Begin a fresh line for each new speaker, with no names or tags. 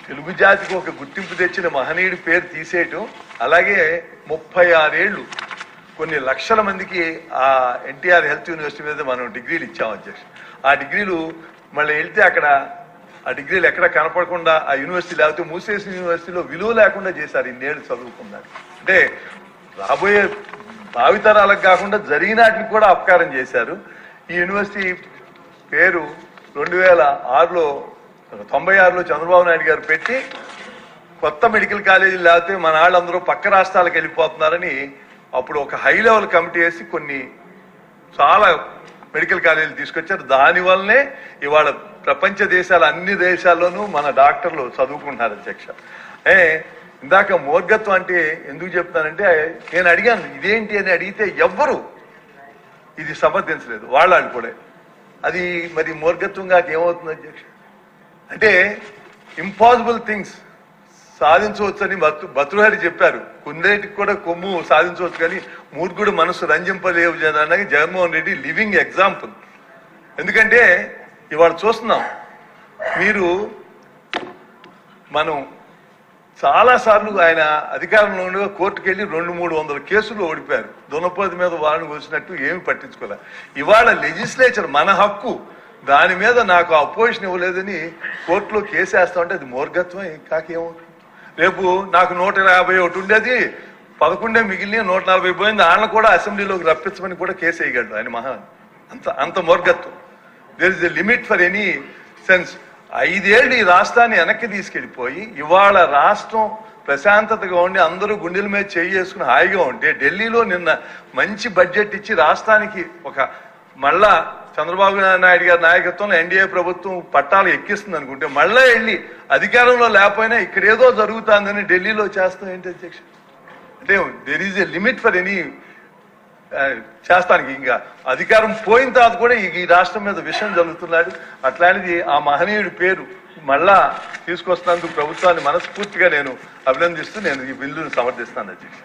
తెలుగు జాతికి ఒక గుర్తింపు తెచ్చిన మహనీయుడి పేరు తీసేయటం, అలాగే 36 ఏళ్ళు కొన్ని లక్షల మందికి ఆ ఎన్టీఆర్ హెల్త్ యూనివర్సిటీ మీద మనం డిగ్రీలు ఇచ్చాం అధ్యక్ష. ఆ డిగ్రీలు మళ్ళీ వెళ్తే అక్కడ ఆ డిగ్రీలు ఎక్కడ కనపడకుండా ఆ యూనివర్సిటీ లేకపోతే మూసేసిన యూనివర్సిటీలో విలువ లేకుండా చేశారు. ఇన్నేళ్ళు చదువుకున్నారు అంటే రాబోయే భావితరాలకు కాకుండా జరిగినాటికి కూడా అపకారం చేశారు. ఈ యూనివర్సిటీ పేరు 2006లో 96లో చంద్రబాబు నాయుడు గారు పెట్టి కొత్త మెడికల్ కాలేజీలు లేకపోతే మన వాళ్ళందరూ పక్క రాష్ట్రాలకు వెళ్ళిపోతున్నారని అప్పుడు ఒక హై లెవెల్ కమిటీ వేసి కొన్ని చాలా మెడికల్ కాలేజీలు తీసుకొచ్చారు. దానివల్లనే ఇవాళ ప్రపంచ దేశాల అన్ని దేశాల్లోనూ మన డాక్టర్లు చదువుకుంటున్నారు అధ్యక్ష. ఇందాక మూర్ఘత్వం అంటే ఎందుకు చెప్తానంటే నేను అడిగాను ఇదేంటి అని అడిగితే ఎవ్వరు ఇది సమర్థించలేదు. వాళ్ళు కూడా అది మరి మూర్ఘత్వంగా ఏమవుతుంది అధ్యక్ష అంటే ఇంపాసిబుల్ థింగ్స్ సాధించవచ్చని భతృహరి చెప్పారు. కుందేటికి కూడా కొమ్ము సాధించవచ్చు కానీ మూర్ఖుడు మనసు రంజింపలేవు అనడానికి జగన్మోహన్ రెడ్డి లివింగ్ ఎగ్జాంపుల్. ఎందుకంటే ఇవాళ చూస్తున్నాం మీరు మనం చాలాసార్లు ఆయన అధికారంలో ఉండగా కోర్టుకు వెళ్ళి 200-300 కేసులు ఓడిపోయారు. దున్నపోతు మీద వారిని కోసినట్టు ఏమి పట్టించుకోలే. ఇవాళ లెజిస్లేచర్ మన హక్కు దాని మీద నాకు అపోజిషన్ ఇవ్వలేదని కోర్టులో కేసు వేస్తామంటే అది మూర్ఘత్వం కాకేమవుతుంది. రేపు నాకు 151 ఉండేది 11 మిగిలిన 140 పోయింది. ఆయన కూడా అసెంబ్లీలోకి రప్పించమని కూడా కేసు వేయగలడు ఆయన మహా అంత మూర్ఘత్వం. There is a limit for any sense. 5 ఏళ్ళు ఈ రాష్ట్రాన్ని వెనక్కి తీసుకెళ్ళిపోయి ఇవాళ రాష్ట్రం ప్రశాంతతగా ఉండి అందరూ గుండెల మీద చేసుకుని హాయిగా ఉంటే ఢిల్లీలో నిన్న మంచి బడ్జెట్ ఇచ్చి రాష్ట్రానికి ఒక మళ్ళా చంద్రబాబు నాయుడు గారి నాయకత్వంలో ఎన్డీఏ ప్రభుత్వం పట్టాలు ఎక్కిస్తుంది అనుకుంటే మళ్ళా వెళ్ళి అధికారంలో లేకపోయినా ఇక్కడ ఏదో జరుగుతుందని ఢిల్లీలో చేస్తాం ఏంటి అధ్యక్ష అంటే there is a limit for any చేస్తానికి. ఇంకా అధికారం పోయిన తర్వాత కూడా ఈ రాష్ట్రం మీద విషయం జరుగుతున్నాడు. అట్లాంటిది ఆ మహనీయుడి పేరు మళ్ళా తీసుకొస్తున్నందుకు ప్రభుత్వాన్ని మనస్ఫూర్తిగా నేను అభినందిస్తూ నేను ఈ బిల్లును సమర్థిస్తాను అధ్యక్ష.